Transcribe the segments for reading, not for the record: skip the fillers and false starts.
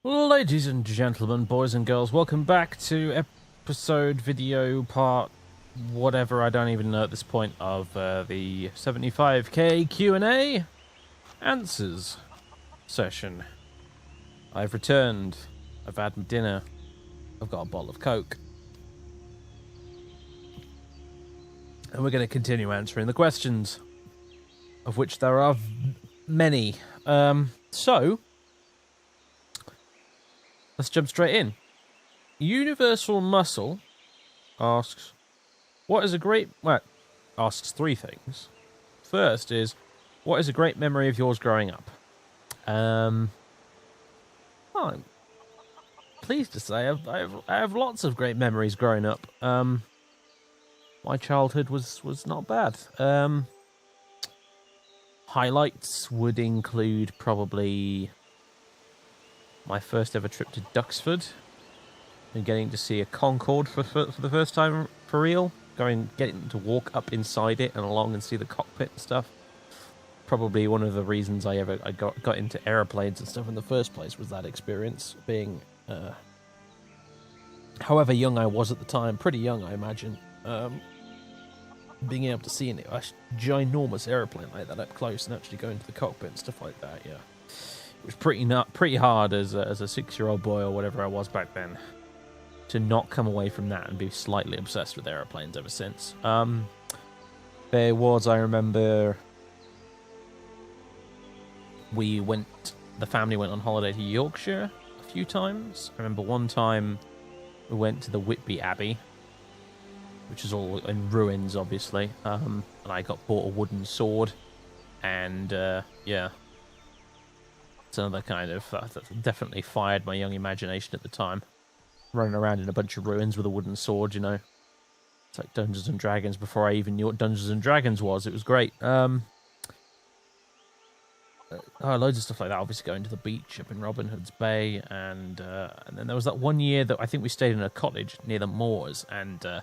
Ladies and gentlemen, boys and girls, welcome back to video part whatever, I don't even know at this point, of the 75k Q&A answers session. I've returned, I've had my dinner, I've got a bottle of Coke, and we're going to continue answering the questions, of which there are many. So let's jump straight in. Universal Muscle asks, asks three things. First is, what is a great memory of yours growing up? I'm pleased to say I have lots of great memories growing up. My childhood was not bad. Highlights would include probably my first ever trip to Duxford and getting to see a Concorde for the first time for real. Getting to walk up inside it and along and see the cockpit and stuff. Probably one of the reasons I got into aeroplanes and stuff in the first place was that experience. Being, however young I was at the time, pretty young I imagine, being able to see a ginormous aeroplane like that up close and actually go into the cockpit and stuff like that, yeah. It was pretty hard as a 6-year-old boy or whatever I was back then to not come away from that and be slightly obsessed with aeroplanes ever since. There was, I remember, the family went on holiday to Yorkshire a few times. I remember one time we went to the Whitby Abbey, which is all in ruins, obviously, and I bought a wooden sword, and yeah. It's another kind of that definitely fired my young imagination at the time. Running around in a bunch of ruins with a wooden sword, you know. It's like Dungeons and Dragons before I even knew what Dungeons and Dragons was. It was great. Loads of stuff like that. Obviously going to the beach up in Robin Hood's Bay, and then there was that one year that I think we stayed in a cottage near the moors, and there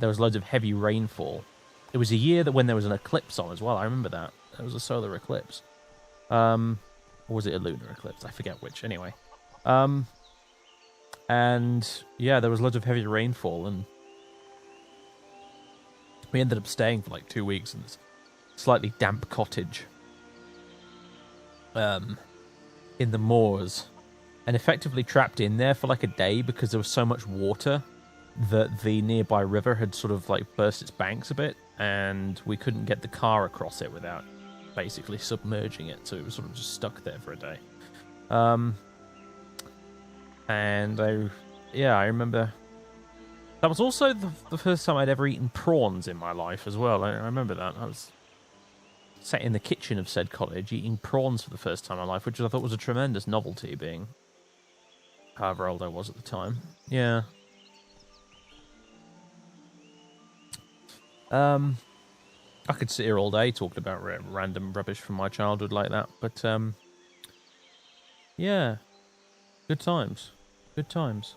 was loads of heavy rainfall. It was a year that when there was an eclipse on as well. I remember that. There was a solar eclipse. Or was it a lunar eclipse? I forget which. Anyway. And, yeah, there was loads of heavy rainfall, and we ended up staying for like 2 weeks in this slightly damp cottage in the moors, and effectively trapped in there for like a day because there was so much water that the nearby river had sort of like burst its banks a bit, and we couldn't get the car across it without basically submerging it, so it was sort of just stuck there for a day. And I remember that was also the first time I'd ever eaten prawns in my life as well. I remember that. I was sat in the kitchen of said cottage eating prawns for the first time in my life, which I thought was a tremendous novelty, being however old I was at the time. Yeah. I could sit here all day talking about random rubbish from my childhood like that, but yeah, good times. Good times.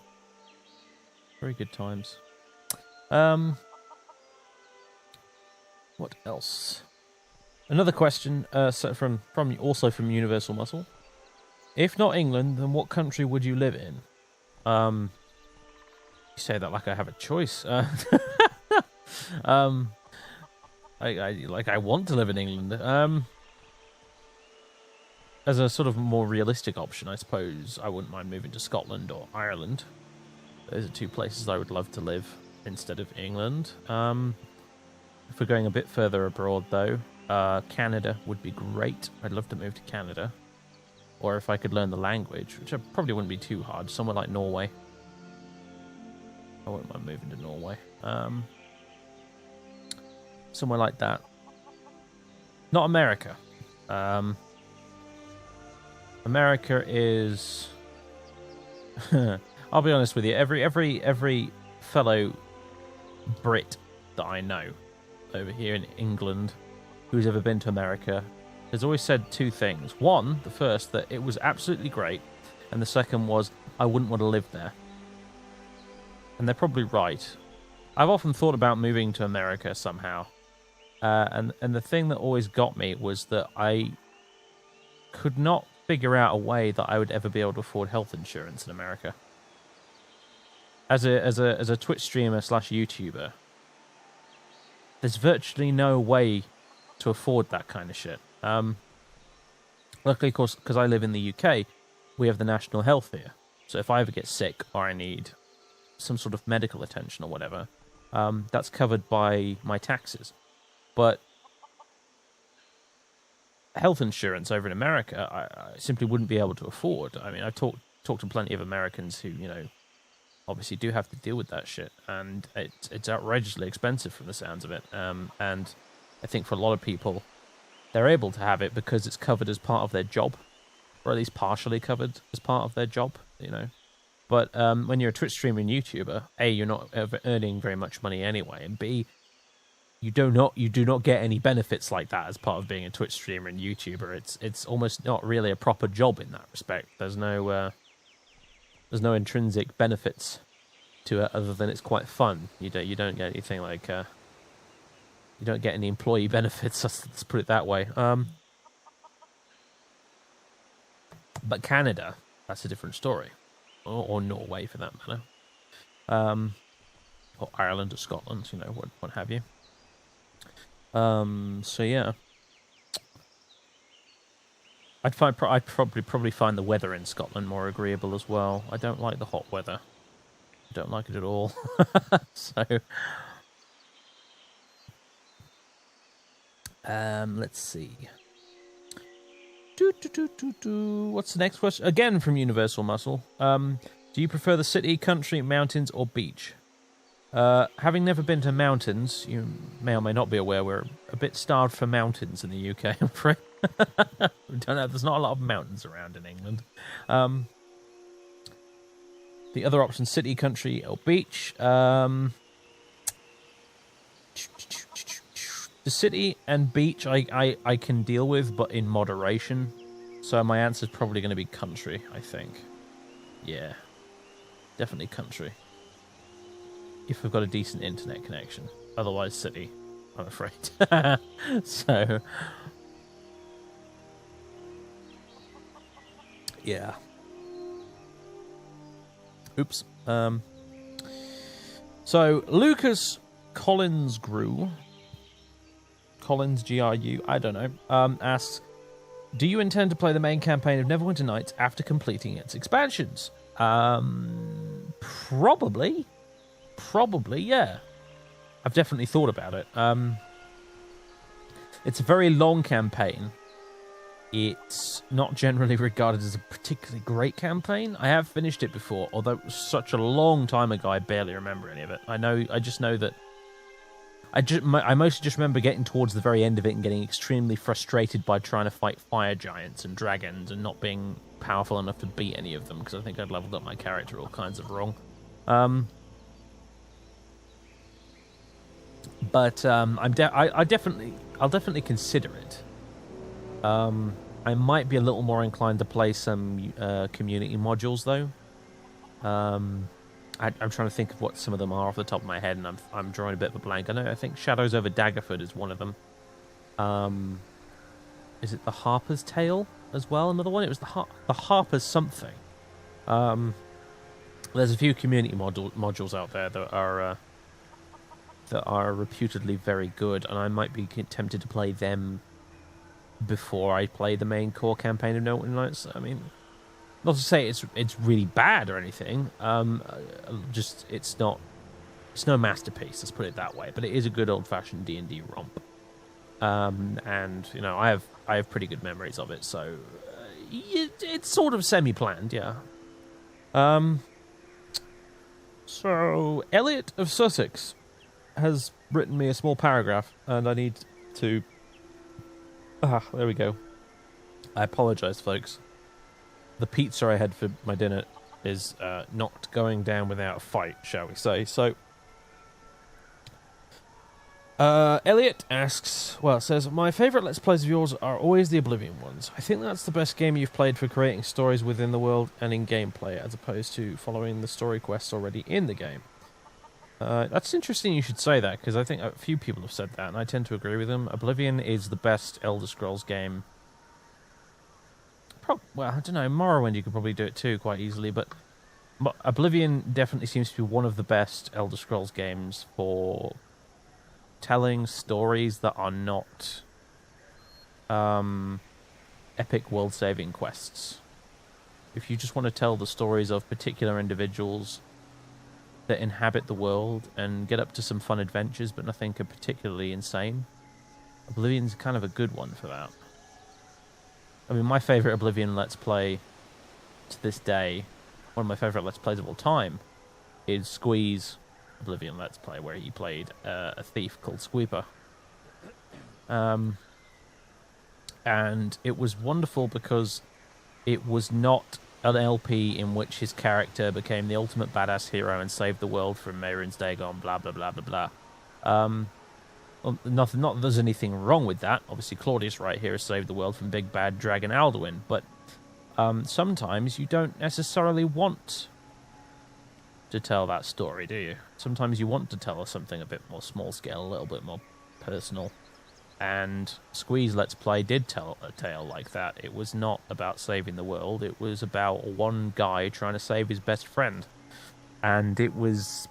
Very good times. What else? Another question from Universal Muscle. If not England, then what country would you live in? You say that like I have a choice. I want to live in England. As a sort of more realistic option, I suppose I wouldn't mind moving to Scotland or Ireland. Those are two places I would love to live instead of England. If we're going a bit further abroad, though, Canada would be great. I'd love to move to Canada. Or if I could learn the language, which probably wouldn't be too hard, somewhere like Norway. I wouldn't mind moving to Norway. Somewhere like that. Not America. America is... I'll be honest with you. Every fellow Brit that I know over here in England who's ever been to America has always said two things. One, the first, that it was absolutely great, and the second was, I wouldn't want to live there. And they're probably right. I've often thought about moving to America somehow. And the thing that always got me was that I could not figure out a way that I would ever be able to afford health insurance in America. As a Twitch streamer / YouTuber, there's virtually no way to afford that kind of shit. Luckily, of course, because I live in the UK, we have the national health here. So if I ever get sick or I need some sort of medical attention or whatever, that's covered by my taxes. But health insurance over in America, I simply wouldn't be able to afford. I mean, I've talked to plenty of Americans who, obviously do have to deal with that shit, and it's outrageously expensive from the sounds of it. And I think for a lot of people, they're able to have it because it's covered as part of their job, or at least partially covered as part of their job, But when you're a Twitch streamer and YouTuber, A, you're not earning very much money anyway, and B, you do not get any benefits like that as part of being a Twitch streamer and YouTuber. It's almost not really a proper job in that respect. There's no intrinsic benefits to it other than it's quite fun. You don't get anything like you don't get any employee benefits. Let's put it that way. But Canada, that's a different story, or Norway for that matter, or Ireland or Scotland, what have you. So yeah, I'd probably find the weather in Scotland more agreeable as well. I don't like the hot weather. I don't like it at all. So, let's see. What's the next question? Again from Universal Muscle. Do you prefer the city, country, mountains, or beach? Having never been to mountains, you may or may not be aware we're a bit starved for mountains in the UK, I'm afraid. There's not a lot of mountains around in England. The other option, city, country, or beach. The city and beach I can deal with, but in moderation. So my answer's probably going to be country, I think. Yeah, definitely country. If we've got a decent internet connection. Otherwise, city, I'm afraid. So, yeah. Oops. So, Lucas Collins Grew, Collins GRU, I don't know, asks, do you intend to play the main campaign of Neverwinter Nights after completing its expansions? Probably, yeah. I've definitely thought about it. It's a very long campaign. It's not generally regarded as a particularly great campaign. I have finished it before, although it was such a long time ago, I barely remember any of it. I just know that I mostly just remember getting towards the very end of it and getting extremely frustrated by trying to fight fire giants and dragons and not being powerful enough to beat any of them because I think I'd leveled up my character all kinds of wrong. But I'll definitely consider it. I might be a little more inclined to play some community modules though. I'm trying to think of what some of them are off the top of my head, and I'm drawing a bit of a blank. I think Shadows over Daggerford is one of them. Is it the Harper's Tale as well? Another one. It was the Harper's something. There's a few community modules out there that are reputedly very good, and I might be tempted to play them before I play the main core campaign of Neverwinter Nights. I mean, not to say it's really bad or anything. Just it's no masterpiece. Let's put it that way. But it is a good old-fashioned D&D romp. And I have pretty good memories of it. So it's sort of semi-planned, yeah. So Elliot of Sussex has written me a small paragraph, and I need to. There we go. I apologise, folks. The pizza I had for my dinner is not going down without a fight, shall we say. So, Elliot asks, says, my favourite Let's Plays of yours are always the Oblivion ones. I think that's the best game you've played for creating stories within the world and in gameplay, as opposed to following the story quests already in the game. That's interesting you should say that, because I think a few people have said that, and I tend to agree with them. Oblivion is the best Elder Scrolls game Well, I don't know. Morrowind, you could probably do it too quite easily, but Oblivion definitely seems to be one of the best Elder Scrolls games for telling stories that are not epic world-saving quests. If you just want to tell the stories of particular individuals that inhabit the world and get up to some fun adventures, but nothing particularly insane, Oblivion's kind of a good one for that. I mean, my favorite Oblivion Let's Play to this day, one of my favorite Let's Plays of all time, is Squee's Oblivion Let's Play, where he played a thief called Squeeper. And it was wonderful because it was not an LP in which his character became the ultimate badass hero and saved the world from Mehrunes Dagon, blah, blah, blah, blah, blah. Well, not that there's anything wrong with that. Obviously, Claudius right here has saved the world from big bad dragon Alduin, but sometimes you don't necessarily want to tell that story, do you? Sometimes you want to tell us something a bit more small scale, a little bit more personal. And Squeeze Let's Play did tell a tale like that. It was not about saving the world. It was about one guy trying to save his best friend. And it was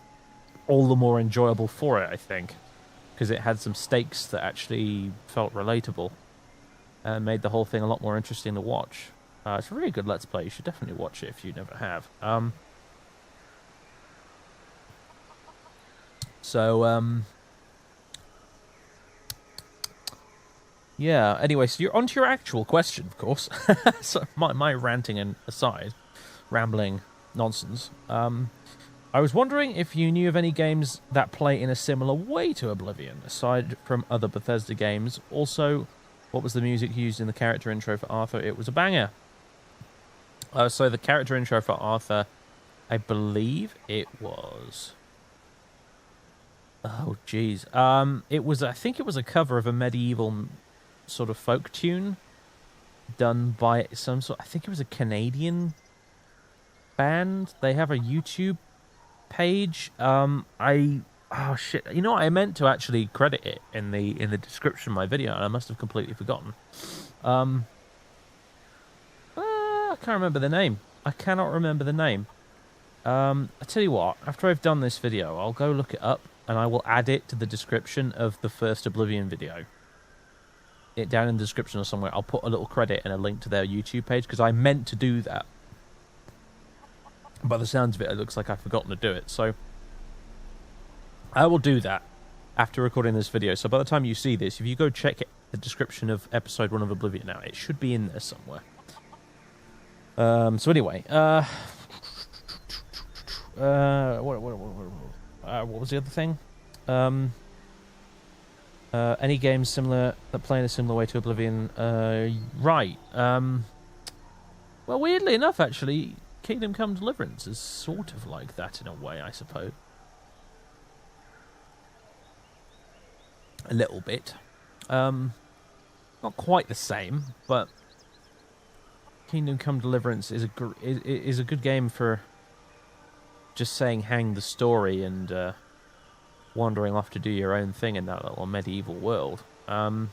all the more enjoyable for it, I think, because it had some stakes that actually felt relatable and made the whole thing a lot more interesting to watch. It's a really good Let's Play. You should definitely watch it if you never have. Yeah, anyway, so you're onto your actual question, of course. So my ranting and aside, rambling nonsense. I was wondering if you knew of any games that play in a similar way to Oblivion, aside from other Bethesda games. Also, what was the music used in the character intro for Arthur? It was a banger. So the character intro for Arthur, I believe it was... Oh, jeez. I think it was a cover of a medieval sort of folk tune done by some sort... I think it was a Canadian band. They have a YouTube page. Oh shit! You know what? I meant to actually credit it in the description of my video, and I must have completely forgotten. I can't remember the name. I cannot remember the name. I tell you what. After I've done this video, I'll go look it up, and I will add it to the description of the first Oblivion video. It down in the description or somewhere. I'll put a little credit and a link to their YouTube page because I meant to do that. By the sounds of it, it looks like I've forgotten to do it. So I will do that after recording this video. So by the time you see this, if you go check the description of episode 1 of Oblivion now, it should be in there somewhere. So anyway, what was the other thing? Any games similar that play in a similar way to Oblivion? Right. Well, weirdly enough, actually, Kingdom Come Deliverance is sort of like that in a way, I suppose. A little bit. Not quite the same, but Kingdom Come Deliverance is a good game for just saying hang the story and wandering off to do your own thing in that little medieval world. I'm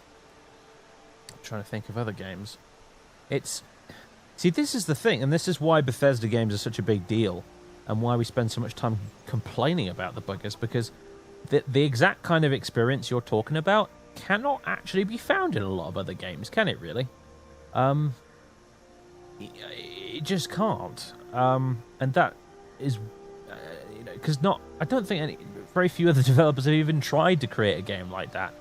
trying to think of other games. See, this is the thing, and this is why Bethesda games are such a big deal, and why we spend so much time complaining about the buggers, because the exact kind of experience you're talking about cannot actually be found in a lot of other games, can it really? It just can't. And that is, because I don't think very few other developers have even tried to create a game like that.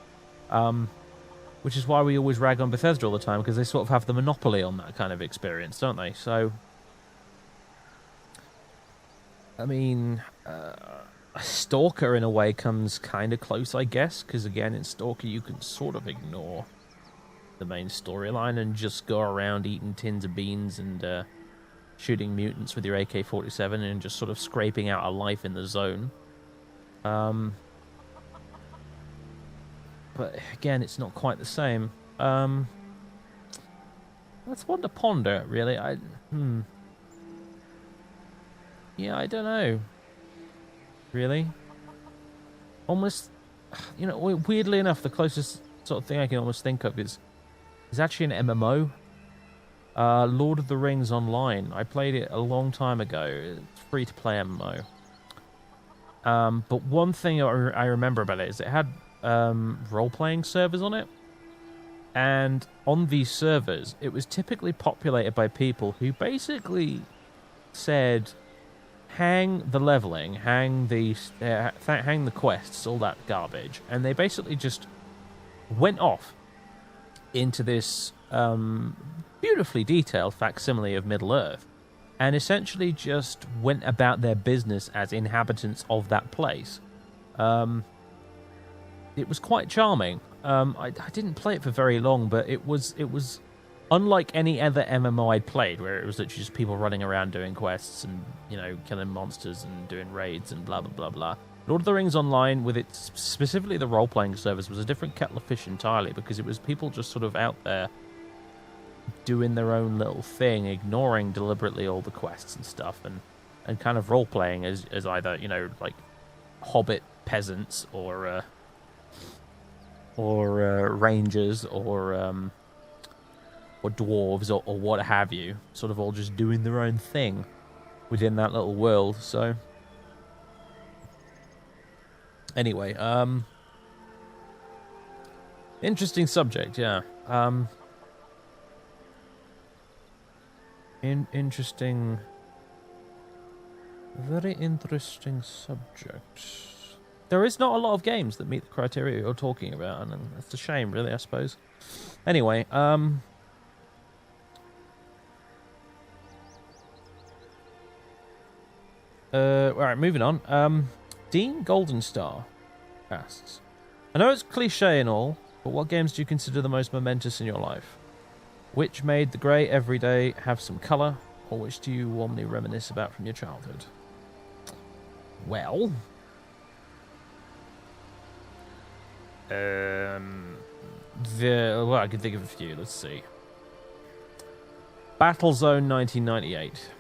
Which is why we always rag on Bethesda all the time, because they sort of have the monopoly on that kind of experience, don't they? So, I mean, Stalker in a way comes kind of close, I guess, because again, in Stalker you can sort of ignore the main storyline and just go around eating tins of beans and shooting mutants with your AK-47 and just sort of scraping out a life in the zone. But again, it's not quite the same. That's one to ponder, really. Yeah, I don't know. Really? Almost, weirdly enough, the closest sort of thing I can almost think of is actually an MMO. Lord of the Rings Online. I played it a long time ago. It's free to play MMO. But one thing I remember about it is it had role-playing servers on it. And on these servers, it was typically populated by people who basically said, hang the leveling, hang the quests, all that garbage. And they basically just went off into this beautifully detailed facsimile of Middle-earth and essentially just went about their business as inhabitants of that place. It was quite charming. I didn't play it for very long, but it was unlike any other MMO I'd played, where it was literally just people running around doing quests and, you know, killing monsters and doing raids and blah, blah, blah, blah. Lord of the Rings Online, with its specifically the role-playing service, was a different kettle of fish entirely, because it was people just sort of out there doing their own little thing, ignoring deliberately all the quests and stuff, and kind of role-playing as either, you know, like hobbit peasants or rangers or dwarves or what have you, sort of all just doing their own thing within that little world. So anyway, interesting subject, yeah. Interesting, very interesting subject. There is not a lot of games that meet the criteria you're talking about, and that's a shame, really, I suppose. Anyway, all right, moving on. Dean Goldenstar asks, I know it's cliche and all, but what games do you consider the most momentous in your life? Which made the grey everyday have some colour, or which do you warmly reminisce about from your childhood? Well, I can think of a few. Let's see. Battlezone 1998.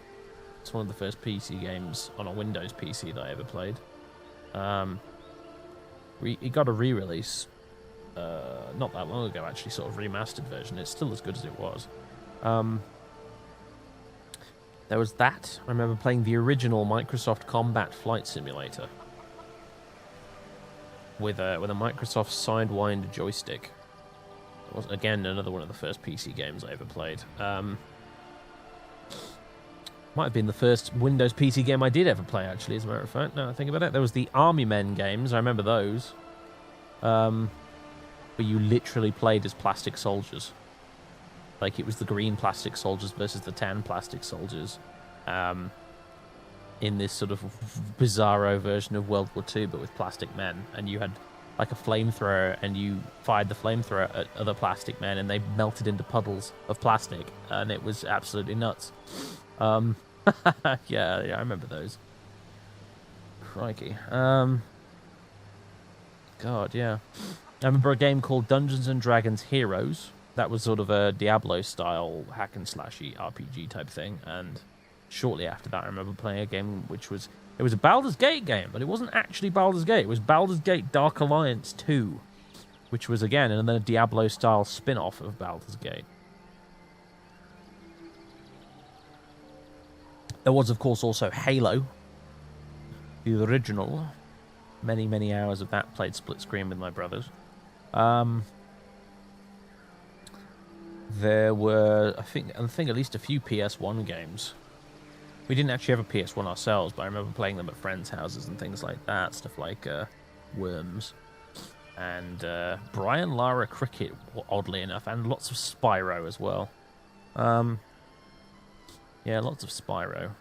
It's one of the first PC games on a Windows PC that I ever played. It got a re-release not that long ago, actually, sort of remastered version. It's still as good as it was. There was that. I remember playing the original Microsoft Combat Flight Simulator with a Microsoft Sidewinder joystick. It was, again, another one of the first PC games I ever played. Might have been the first Windows PC game I did ever play, actually, as a matter of fact. Now I think about it. There was the Army Men games. I remember those. Where you literally played as plastic soldiers. Like, it was the green plastic soldiers versus the tan plastic soldiers. In this sort of bizarro version of World War II, but with plastic men. And you had, like, a flamethrower, and you fired the flamethrower at other plastic men, and they melted into puddles of plastic. And it was absolutely nuts. Yeah, I remember those. Crikey. God, yeah. I remember a game called Dungeons & Dragons Heroes. That was sort of a Diablo-style hack-and-slashy RPG type thing. And shortly after that, I remember playing a game which was... It was a Baldur's Gate game, but it wasn't actually Baldur's Gate. It was Baldur's Gate Dark Alliance 2, which was, again, another Diablo-style spin-off of Baldur's Gate. There was, of course, also Halo, the original. Many, many hours of that, played split screen with my brothers. There were, I think at least a few PS1 games. We didn't actually have a PS1 ourselves, but I remember playing them at friends' houses and things like that. Stuff like Worms and Brian Lara Cricket, oddly enough, and lots of Spyro as well. Yeah, lots of Spyro.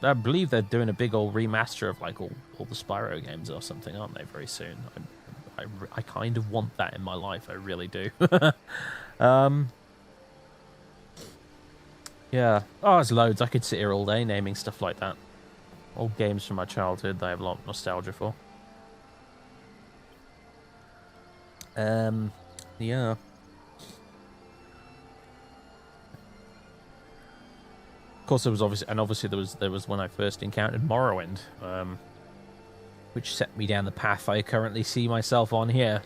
I believe they're doing a big old remaster of like all the Spyro games or something, aren't they, very soon? I kind of want that in my life, I really do. Yeah. Oh, there's loads. I could sit here all day naming stuff like that. Old games from my childhood that I have a lot of nostalgia for. Yeah. Of course, there was obviously there was when I first encountered Morrowind, which set me down the path I currently see myself on here.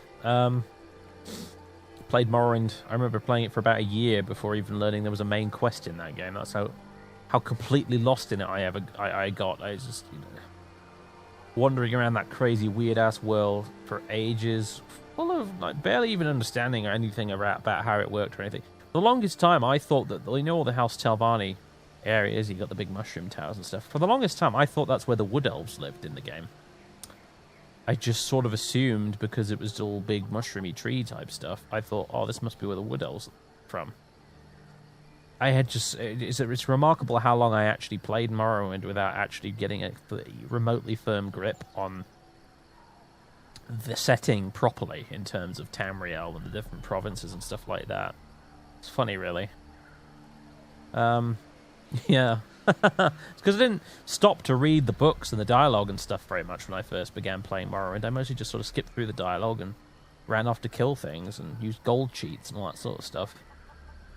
played Morrowind. I remember playing it for about a year before even learning there was a main quest in that game. That's how completely lost in it I got. I was just, you know, wandering around that crazy, weird-ass world for ages, full of, like, barely even understanding or anything about how it worked or anything. For the longest time, I thought that, you know, all the House Telvanni areas, you got the big mushroom towers and stuff. For the longest time, I thought that's where the Wood Elves lived in the game. I just sort of assumed, because it was all big mushroomy tree type stuff, I thought, oh, this must be where the Wood Elves are from. I had just... It's remarkable how long I actually played Morrowind without actually getting a remotely firm grip on the setting properly in terms of Tamriel and the different provinces and stuff like that. It's funny, really. Yeah. It's because I didn't stop to read the books and the dialogue and stuff very much when I first began playing Morrowind. I mostly just sort of skipped through the dialogue and ran off to kill things and used gold cheats and all that sort of stuff.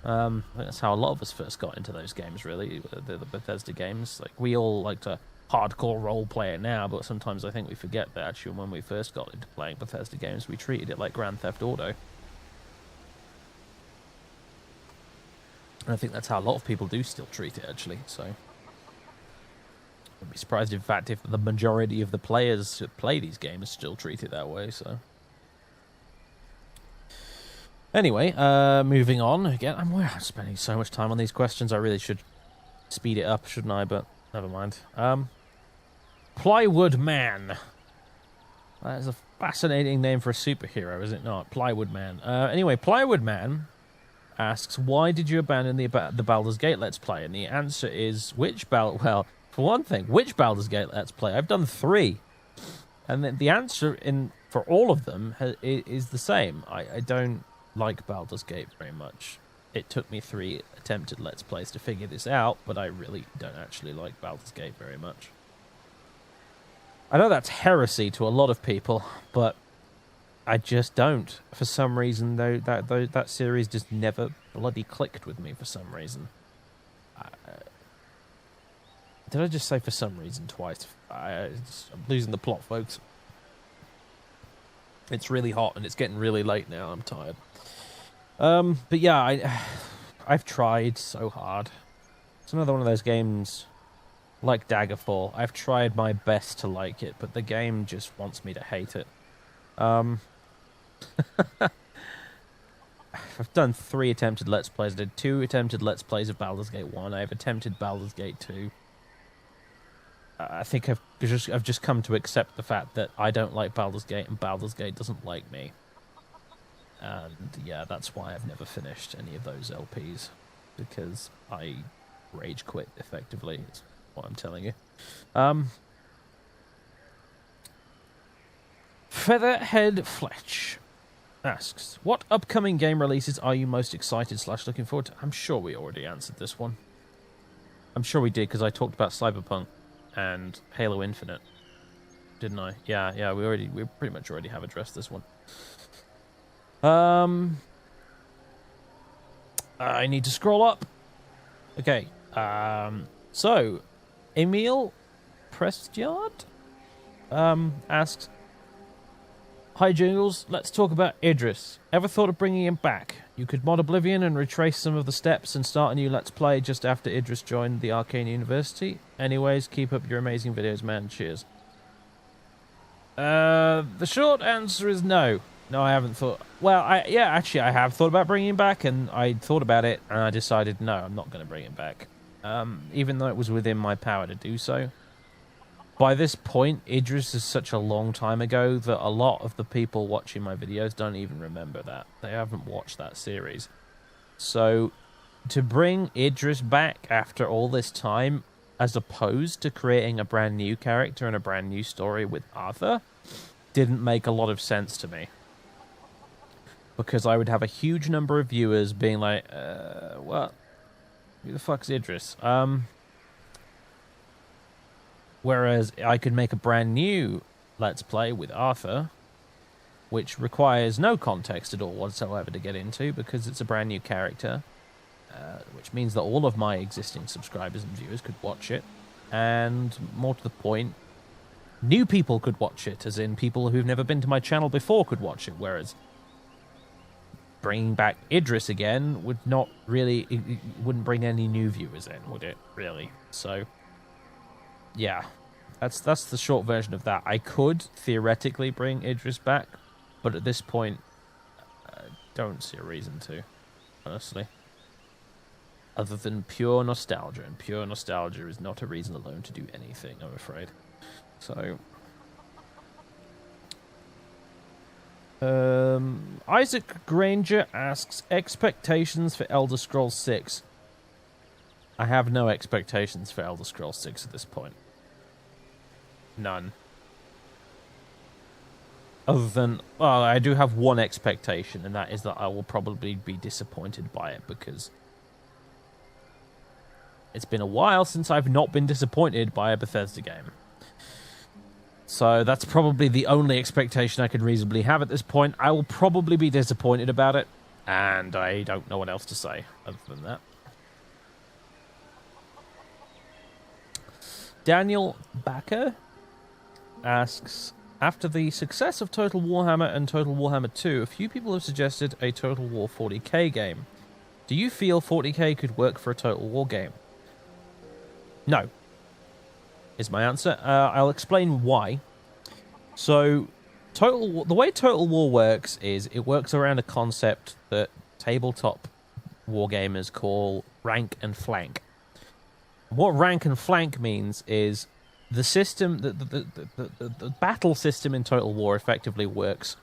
I think that's how a lot of us first got into those games, really, the Bethesda games. Like, we all like to hardcore role play it now, but sometimes I think we forget that actually when we first got into playing Bethesda games, we treated it like Grand Theft Auto. And I think that's how a lot of people do still treat it, actually, so... I'd be surprised, in fact, if the majority of the players who play these games still treat it that way, so... Anyway, moving on. Again, I'm spending so much time on these questions. I really should speed it up, shouldn't I? But never mind. Plywood Man. That is a fascinating name for a superhero, is it not? Plywood Man. Anyway, Plywood Man asks, why did you abandon the Baldur's Gate Let's Play? And the answer is, well, for one thing, which Baldur's Gate Let's Play? I've done 3. And the answer for all of them is the same. I don't like Baldur's Gate very much. It took me 3 attempted Let's Plays to figure this out, but I really don't actually like Baldur's Gate very much. I know that's heresy to a lot of people, but I just don't. For some reason, though, that series just never bloody clicked with me for some reason. Did I just say for some reason twice? I'm losing the plot, folks. It's really hot, and it's getting really late now. I'm tired. But yeah, I've tried so hard. It's another one of those games, like Daggerfall. I've tried my best to like it, but the game just wants me to hate it. I've done 3 attempted Let's Plays. I did 2 attempted Let's Plays of Baldur's Gate 1. I've attempted Baldur's Gate 2. I think I've just come to accept the fact that I don't like Baldur's Gate and Baldur's Gate doesn't like me. And yeah, that's why I've never finished any of those LPs, because I rage quit effectively, is what I'm telling you. Featherhead Fletch asks, what upcoming game releases are you most excited / looking forward to? I'm sure we already answered this one. I'm sure we did, because I talked about Cyberpunk and Halo Infinite, didn't I? Yeah, we pretty much already have addressed this one. I need to scroll up. Okay. So Emil Prestiard asks, hi Jingles, let's talk about Idris. Ever thought of bringing him back? You could mod Oblivion and retrace some of the steps and start a new Let's Play just after Idris joined the Arcane University. Anyways, keep up your amazing videos, man. Cheers. The short answer is no. No, I haven't thought... Well, actually, I have thought about bringing him back, and I thought about it, and I decided, no, I'm not going to bring him back. Even though it was within my power to do so. By this point, Idris is such a long time ago that a lot of the people watching my videos don't even remember that. They haven't watched that series. So, to bring Idris back after all this time, as opposed to creating a brand new character and a brand new story with Arthur, didn't make a lot of sense to me. Because I would have a huge number of viewers being like, what? Who the fuck's Idris? Whereas I could make a brand new Let's Play with Arthur, which requires no context at all whatsoever to get into, because it's a brand new character, which means that all of my existing subscribers and viewers could watch it, and more to the point, new people could watch it, as in people who've never been to my channel before could watch it, whereas bringing back Idris again would not really, it wouldn't bring any new viewers in, would it? Really? So, yeah, that's the short version of that. I could theoretically bring Idris back, but at this point, I don't see a reason to, honestly. Other than pure nostalgia, and pure nostalgia is not a reason alone to do anything, I'm afraid. So, Isaac Granger asks, expectations for Elder Scrolls 6. I have no expectations for Elder Scrolls 6 at this point. None. Other than, well, I do have one expectation, and that is that I will probably be disappointed by it, because it's been a while since I've not been disappointed by a Bethesda game. So that's probably the only expectation I can reasonably have at this point. I will probably be disappointed about it, and I don't know what else to say other than that. Daniel Backer asks, after the success of Total Warhammer and Total Warhammer 2, a few people have suggested a Total War 40k game. Do you feel 40k could work for a Total War game? No, is my answer. I'll explain why. So, the way Total War works is it works around a concept that tabletop wargamers call rank and flank. What rank and flank means is the system, the battle system in Total War effectively works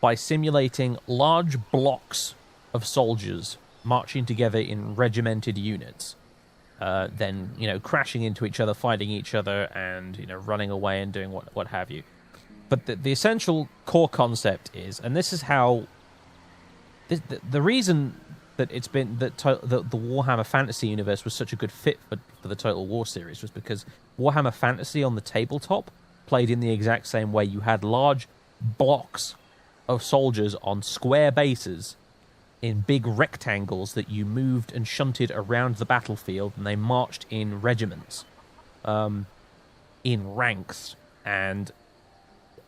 by simulating large blocks of soldiers marching together in regimented units. Then, crashing into each other, fighting each other, and, running away and doing what have you. But the essential core concept is, and this is how... The reason that it's been... that the Warhammer Fantasy universe was such a good fit for the Total War series was because Warhammer Fantasy on the tabletop played in the exact same way. You had large blocks of soldiers on square bases in big rectangles that you moved and shunted around the battlefield, and they marched in regiments, in ranks, and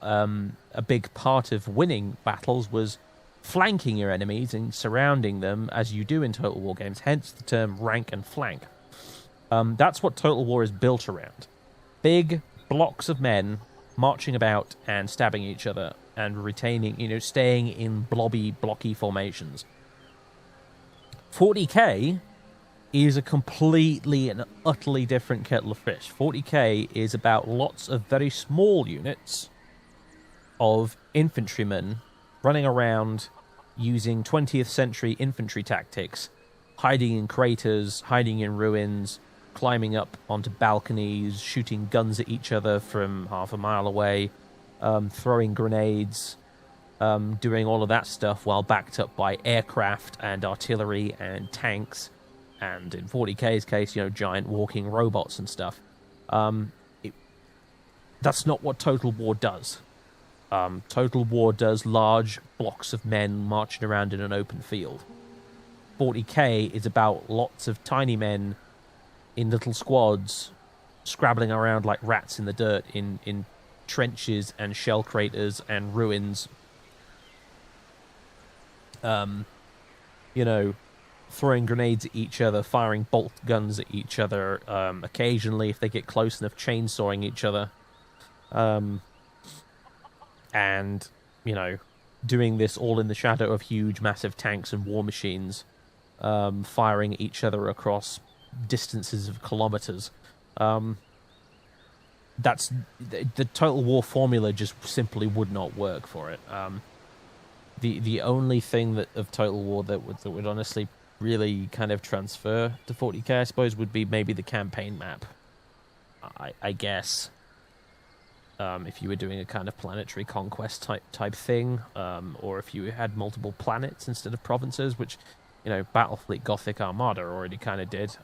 a big part of winning battles was flanking your enemies and surrounding them, as you do in Total War games, hence the term rank and flank. That's what Total War is built around. Big blocks of men marching about and stabbing each other and retaining, staying in blocky formations. 40k is a completely and utterly different kettle of fish. 40k is about lots of very small units of infantrymen running around using 20th century infantry tactics, hiding in craters, hiding in ruins, climbing up onto balconies, shooting guns at each other from half a mile away, throwing grenades, doing all of that stuff while backed up by aircraft and artillery and tanks, and in 40k's case, giant walking robots and stuff. That's not what Total War does. Total War does large blocks of men marching around in an open field. 40k is about lots of tiny men in little squads scrabbling around like rats in the dirt in trenches and shell craters and ruins. Throwing grenades at each other, firing bolt guns at each other, occasionally, if they get close enough, chainsawing each other. And, doing this all in the shadow of huge, massive tanks and war machines, firing at each other across distances of kilometers. That's the Total War formula just simply would not work for it. The only thing of Total War that would honestly really kind of transfer to 40k, I suppose, would be maybe the campaign map. I guess. If you were doing a kind of planetary conquest type thing, or if you had multiple planets instead of provinces, which, Battlefleet Gothic Armada already kind of did.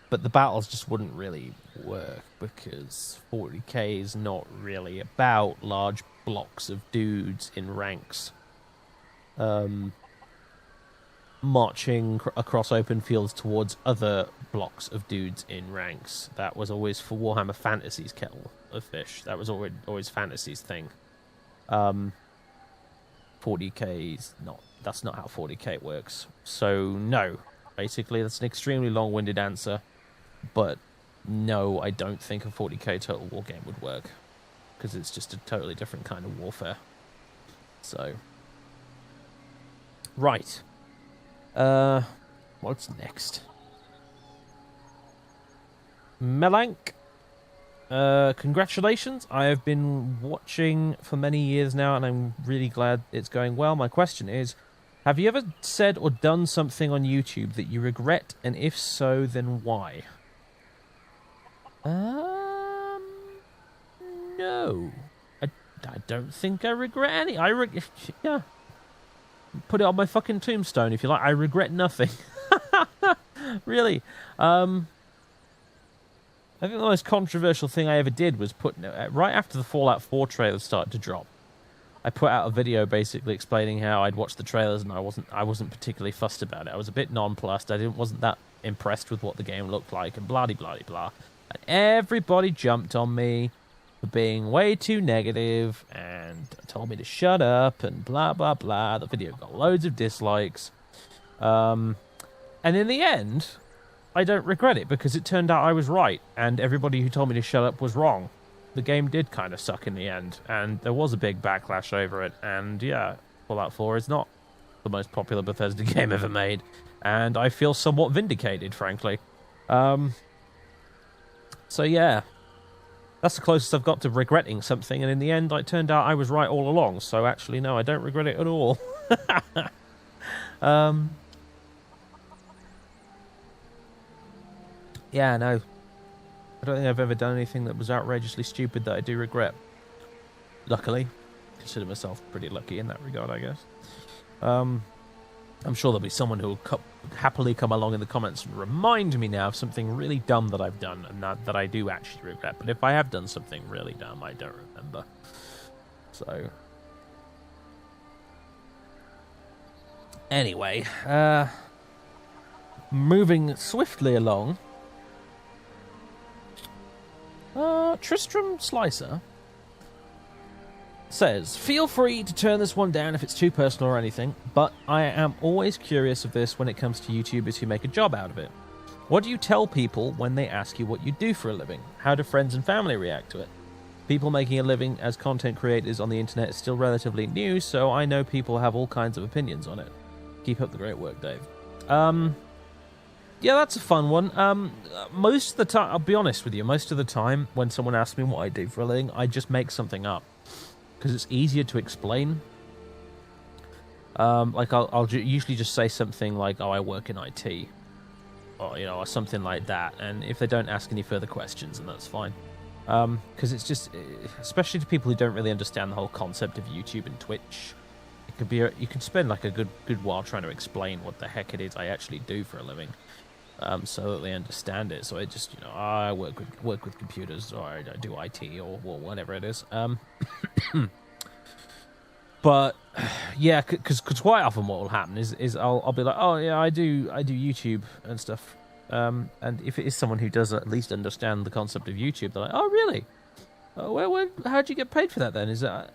But the battles just wouldn't really work, because 40k is not really about large blocks of dudes in ranks marching across open fields towards other blocks of dudes in ranks. That was always for Warhammer Fantasy's kettle of fish. That was always Fantasy's thing. 40k is not. That's not how 40k works. So no, basically that's an extremely long-winded answer, but no, I don't think a 40k Total War game would work because it's just a totally different kind of warfare. So, right. What's next? Melank. Congratulations. I have been watching for many years now, and I'm really glad it's going well. My question is, have you ever said or done something on YouTube that you regret, and if so, then why? No. I don't think I regret any. Yeah. Put it on my fucking tombstone if you like. I regret nothing. Really. I think the most controversial thing I ever did was right after the Fallout 4 trailers started to drop. I put out a video basically explaining how I'd watched the trailers and I wasn't particularly fussed about it. I was a bit nonplussed. I wasn't that impressed with what the game looked like and blah blah blah. And everybody jumped on me for being way too negative and told me to shut up and blah blah blah. The video got loads of dislikes. And in the end, I don't regret it because it turned out I was right and everybody who told me to shut up was wrong. The game did kind of suck in the end and there was a big backlash over it, and yeah, Fallout 4 is not the most popular Bethesda game ever made, and I feel somewhat vindicated, frankly. So yeah, that's the closest I've got to regretting something, and in the end it turned out I was right all along, so actually no, I don't regret it at all. Yeah, no. I don't think I've ever done anything that was outrageously stupid that I do regret. Luckily. Consider myself pretty lucky in that regard, I guess. I'm sure there'll be someone who will happily come along in the comments and remind me now of something really dumb that I've done and that I do actually regret. But if I have done something really dumb, I don't remember. So... Anyway, moving swiftly along... Tristram Slicer says, feel free to turn this one down if it's too personal or anything, but I am always curious of this when it comes to YouTubers who make a job out of it. What do you tell people when they ask you what you do for a living? How do friends and family react to it? People making a living as content creators on the internet is still relatively new, so I know people have all kinds of opinions on it. Keep up the great work, Dave. Yeah, that's a fun one. Most of the time, I'll be honest with you, most of the time when someone asks me what I do for a living, I just make something up. Because it's easier to explain. Like, I'll usually just say something like, oh, I work in IT. Or, or something like that. And if they don't ask any further questions, then that's fine. Because it's just, especially to people who don't really understand the whole concept of YouTube and Twitch, it could be, you can spend like a good while trying to explain what the heck it is I actually do for a living. So that they understand it. So I just, I work with computers, or I do IT, or whatever it is. But yeah, because quite often what will happen is I'll be like, oh yeah, I do YouTube and stuff. And if it is someone who does at least understand the concept of YouTube, they're like, oh really? How'd you get paid for that then? Is that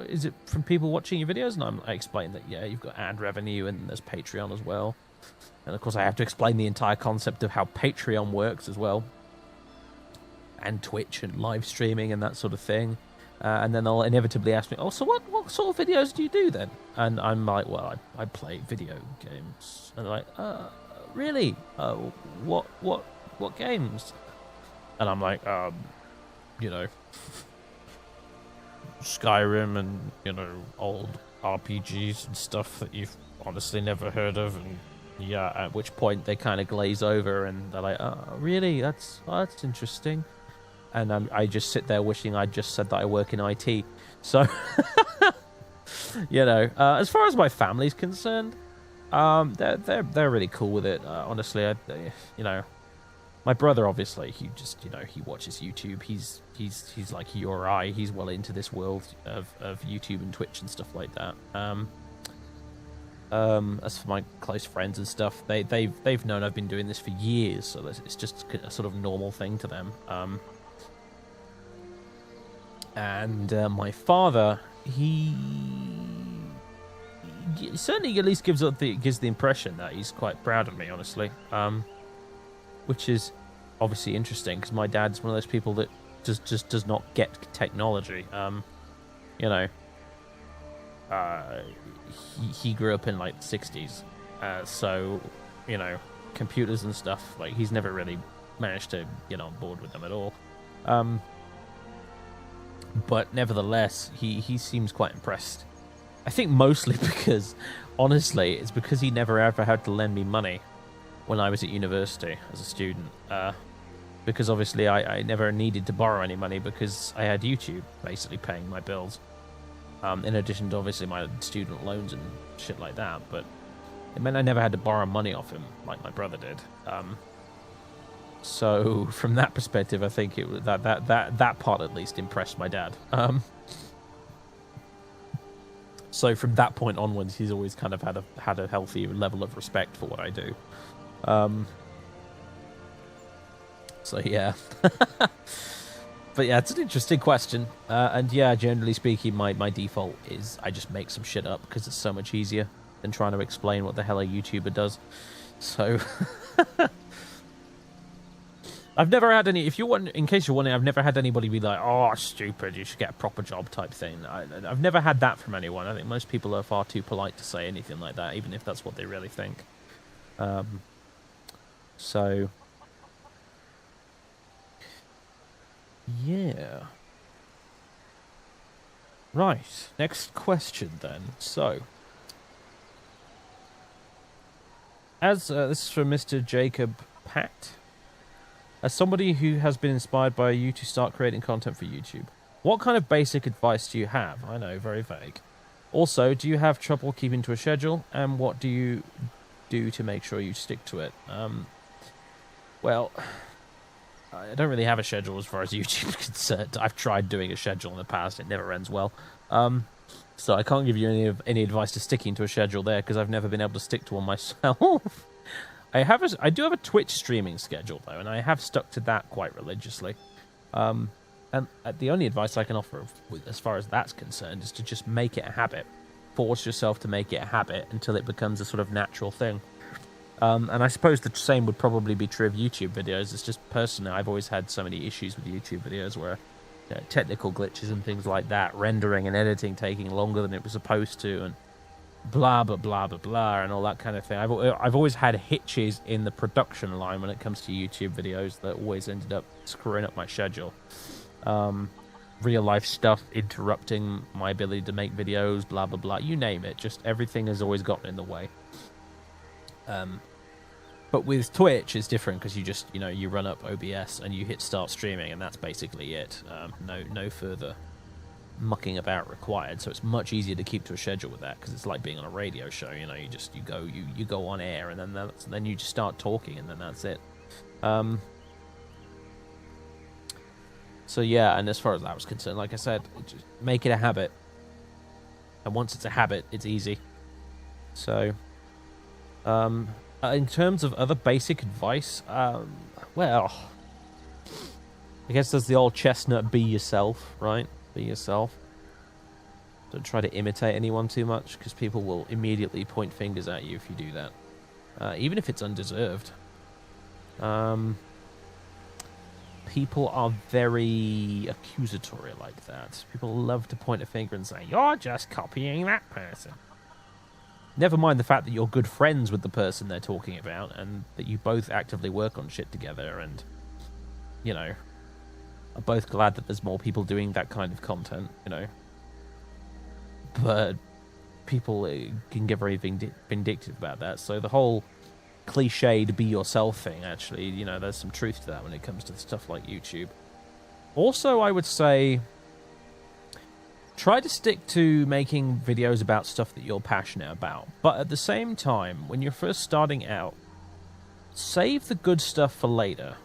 is it from people watching your videos? And I explain that yeah, you've got ad revenue and there's Patreon as well. And of course I have to explain the entire concept of how Patreon works as well. And Twitch and live streaming and that sort of thing. And then they'll inevitably ask me, oh, so what sort of videos do you do then? And I'm like, well, I play video games. And they're like, really? What games? And I'm like, Skyrim and, old RPGs and stuff that you've honestly never heard of. And yeah, at which point they kind of glaze over and they're like, oh, really? That's interesting. And I just sit there wishing I'd just said that I work in IT. So, as far as my family's concerned, they're really cool with it. Honestly, my brother obviously he just he watches YouTube. He's like you or I. He's well into this world of YouTube and Twitch and stuff like that. As for my close friends and stuff, they've known I've been doing this for years, so it's just a sort of normal thing to them. And my father, he certainly at least gives the impression that he's quite proud of me, honestly. Which is obviously interesting because my dad's one of those people that just does not get technology. You know, he grew up in like the 60s, so you know, computers and stuff, like he's never really managed to get on board with them at all. But nevertheless, he seems quite impressed. I think mostly because, honestly, it's because he never ever had to lend me money when I was at university as a student. Because obviously I never needed to borrow any money because I had YouTube basically paying my bills. In addition to obviously my student loans and shit like that. But it meant I never had to borrow money off him like my brother did. So from that perspective, I think it was that part at least impressed my dad. So from that point onwards, he's always kind of had a healthy level of respect for what I do. So yeah. But yeah, it's an interesting question. And yeah, generally speaking, my default is I just make some shit up because it's so much easier than trying to explain what the hell a YouTuber does. So I've never had any, if you want, in case you're wondering, I've never had anybody be like, oh, stupid, you should get a proper job type thing. I've never had that from anyone. I think most people are far too polite to say anything like that, even if that's what they really think. So, yeah. Right, next question then. So, as this is from Mr. Jacob Pat. As somebody who has been inspired by you to start creating content for YouTube, what kind of basic advice do you have? I know, very vague. Also, do you have trouble keeping to a schedule, and what do you do to make sure you stick to it? Well, I don't really have a schedule as far as YouTube is concerned. I've tried doing a schedule in the past; it never ends well. So I can't give you any advice to sticking to a schedule there because I've never been able to stick to one myself. I do have a Twitch streaming schedule, though, and I have stuck to that quite religiously. And the only advice I can offer as far as that's concerned is to just make it a habit. Force yourself to make it a habit until it becomes a sort of natural thing. And I suppose the same would probably be true of YouTube videos. It's just personally, I've always had so many issues with YouTube videos where technical glitches and things like that, rendering and editing taking longer than it was supposed to, and blah blah blah blah blah and all that kind of thing. I've always had hitches in the production line when it comes to YouTube videos that always ended up screwing up my schedule. Real life stuff interrupting my ability to make videos, blah blah blah, you name it. Just everything has always gotten in the way. But with Twitch it's different because you just you run up OBS and you hit start streaming and that's basically it. No further mucking about required, so it's much easier to keep to a schedule with that because it's like being on a radio show. You go on air and then you just start talking and then that's it. So yeah, and as far as that was concerned, like I said, just make it a habit, and once it's a habit, it's easy. So in terms of other basic advice, well, I guess there's the old chestnut, be yourself, right? Be yourself. Don't try to imitate anyone too much, because people will immediately point fingers at you if you do that. Even if it's undeserved. People are very accusatory like that. People love to point a finger and say, you're just copying that person. Never mind the fact that you're good friends with the person they're talking about, and that you both actively work on shit together, and, are both glad that there's more people doing that kind of content, But people can get very vindictive about that. So the whole cliched be yourself thing, actually, there's some truth to that when it comes to stuff like YouTube. Also, I would say, try to stick to making videos about stuff that you're passionate about. But at the same time, when you're first starting out, save the good stuff for later.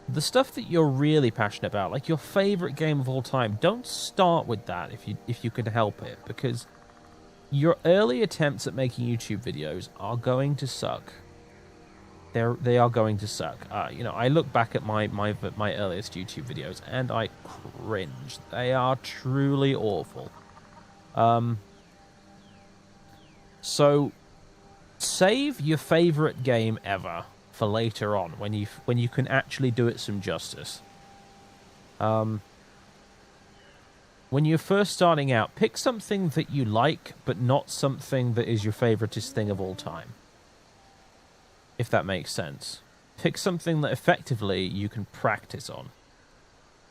The stuff that you're really passionate about, like your favorite game of all time, don't start with that if you can help it, because your early attempts at making YouTube videos are going to suck. They are going to suck. I look back at my earliest YouTube videos and I cringe. They are truly awful. So, save your favorite game ever for later on when you can actually do it some justice. When you're first starting out, pick something that you like, but not something that is your favoritist thing of all time. If that makes sense. Pick something that effectively you can practice on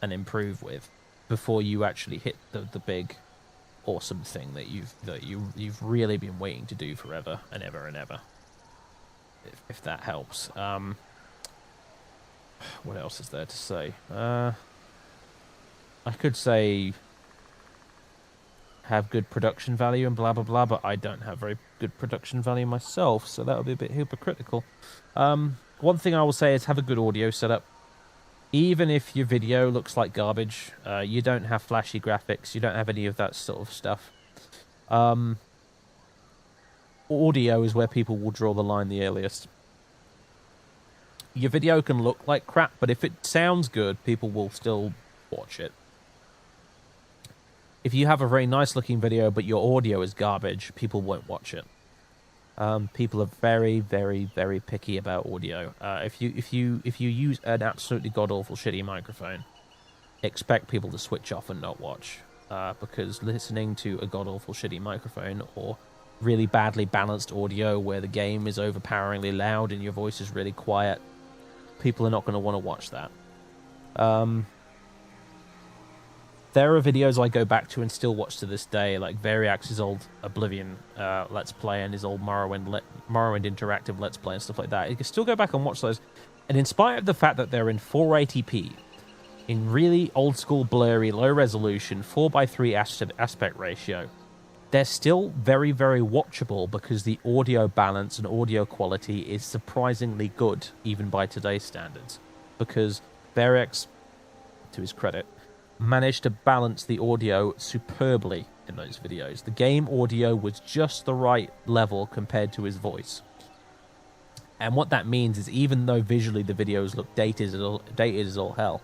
and improve with before you actually hit the big, awesome thing that you've really been waiting to do forever and ever and ever. If that helps. What else is there to say? I could say have good production value and blah blah blah, but I don't have very good production value myself, so that would be a bit hypocritical. One thing I will say is have a good audio setup. Even if your video looks like garbage, you don't have flashy graphics, you don't have any of that sort of stuff. Audio is where people will draw the line the earliest. Your video can look like crap, but if it sounds good, people will still watch it. If you have a very nice looking video, but your audio is garbage, people won't watch it. People are very, very, very picky about audio. If you use an absolutely god awful shitty microphone, expect people to switch off and not watch, because listening to a god awful shitty microphone or really badly balanced audio where the game is overpoweringly loud and your voice is really quiet, people are not going to want to watch that. There are videos I go back to and still watch to this day, like Variax's old Oblivion Let's Play and his old Morrowind Interactive Let's Play and stuff like that. You can still go back and watch those. And in spite of the fact that they're in 480p, in really old-school, blurry, low-resolution, 4:3 aspect ratio, they're still very, very watchable because the audio balance and audio quality is surprisingly good, even by today's standards. Because Variax, to his credit, managed to balance the audio superbly in those videos. The game audio was just the right level compared to his voice. And what that means is even though visually the videos look dated as all hell,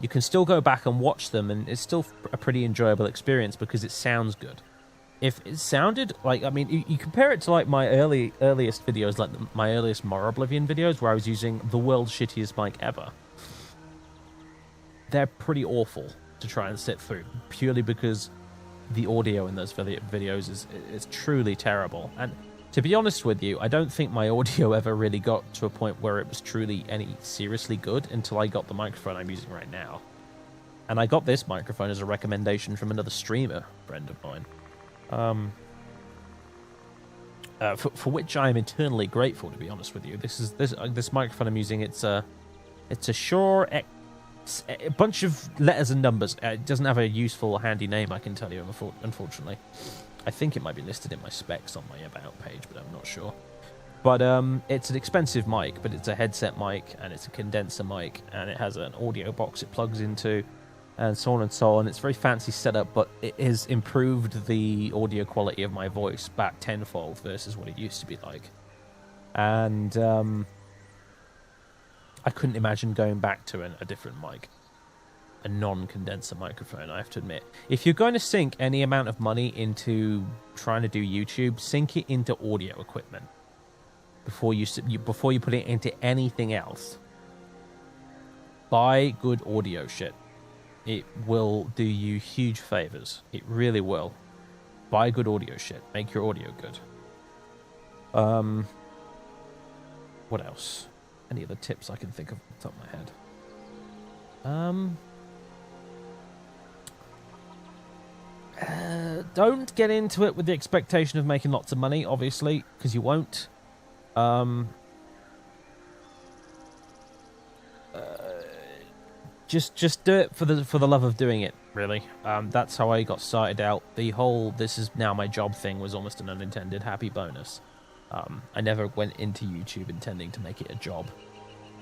you can still go back and watch them and it's still a pretty enjoyable experience because it sounds good. If it sounded like, I mean, you compare it to like my earliest videos, like my earliest More Oblivion videos where I was using the world's shittiest mic ever. They're pretty awful to try and sit through, purely because the audio in those videos is truly terrible. And to be honest with you, I don't think my audio ever really got to a point where it was truly any seriously good until I got the microphone I'm using right now. And I got this microphone as a recommendation from another streamer friend of mine, for which I am eternally grateful, to be honest with you. This microphone I'm using, it's a Shure X. A bunch of letters and numbers. It doesn't have a useful, handy name, I can tell you, unfortunately. I think it might be listed in my specs on my About page, but I'm not sure. But it's an expensive mic, but it's a headset mic, and it's a condenser mic, and it has an audio box it plugs into, and so on and so on. It's a very fancy setup, but it has improved the audio quality of my voice back tenfold versus what it used to be like. And I couldn't imagine going back to a different mic. A non-condenser microphone, I have to admit. If you're going to sink any amount of money into trying to do YouTube, sink it into audio equipment before you put it into anything else. Buy good audio shit. It will do you huge favors. It really will. Buy good audio shit. Make your audio good. What else? Any other tips I can think of off the top of my head? Don't get into it with the expectation of making lots of money, obviously, because you won't. Just do it for the love of doing it, really. That's how I got started out. The whole "this is now my job" thing was almost an unintended happy bonus. I never went into YouTube intending to make it a job,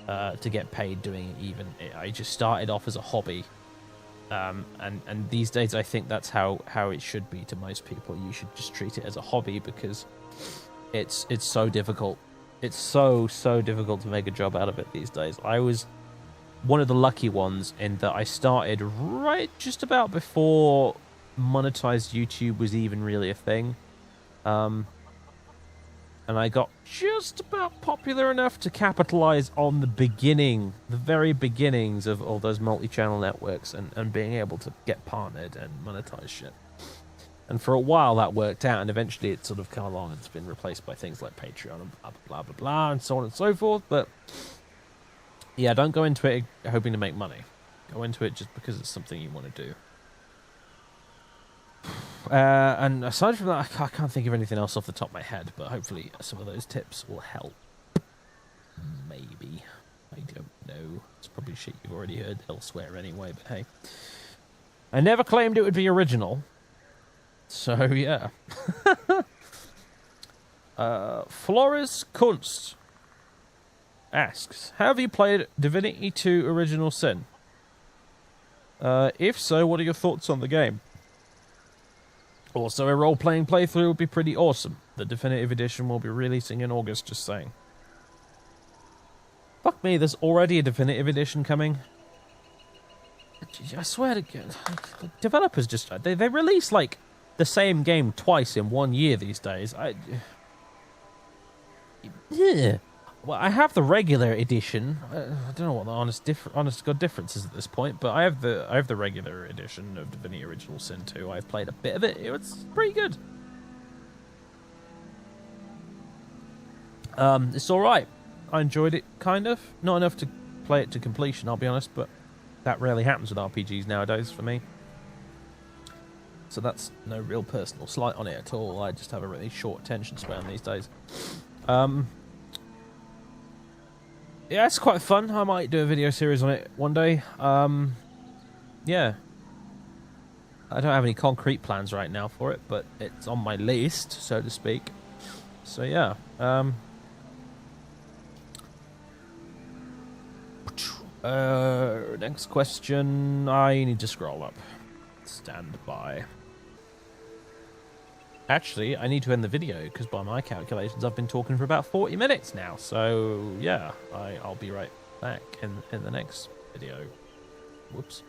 to get paid doing it even. I just started off as a hobby. And these days I think that's how it should be to most people. You should just treat it as a hobby because it's so difficult. It's so difficult to make a job out of it these days. I was one of the lucky ones in that I started right just about before monetized YouTube was even really a thing. And I got just about popular enough to capitalize on the very beginnings of all those multi-channel networks and being able to get partnered and monetize shit. And for a while that worked out, and eventually it's sort of come along and it's been replaced by things like Patreon and blah, blah, blah, blah, and so on and so forth. But yeah, don't go into it hoping to make money. Go into it just because it's something you want to do. And aside from that, I can't think of anything else off the top of my head, but hopefully some of those tips will help. Maybe. I don't know. It's probably shit you've already heard elsewhere anyway, but hey. I never claimed it would be original. So, yeah. Flores Kunst asks, have you played Divinity 2 Original Sin? If so, what are your thoughts on the game? Also, a role-playing playthrough would be pretty awesome. The definitive edition will be releasing in August, just saying. Fuck me, there's already a definitive edition coming. I swear to God, the developers just... They release, like, the same game twice in 1 year these days. Yeah. Well, I have the regular edition. I don't know what the honest God difference is at this point, but I have the regular edition of Divinity Original Sin 2. I've played a bit of it. It's pretty good. It's all right. I enjoyed it, kind of. Not enough to play it to completion, I'll be honest, but that rarely happens with RPGs nowadays for me. So that's no real personal slight on it at all. I just have a really short attention span these days. Yeah, it's quite fun. I might do a video series on it one day. Yeah. I don't have any concrete plans right now for it, but it's on my list, so to speak. So, yeah. Next question. I need to scroll up. Stand by. Actually, I need to end the video, because by my calculations, I've been talking for about 40 minutes now. So, yeah, I'll be right back in the next video. Whoops.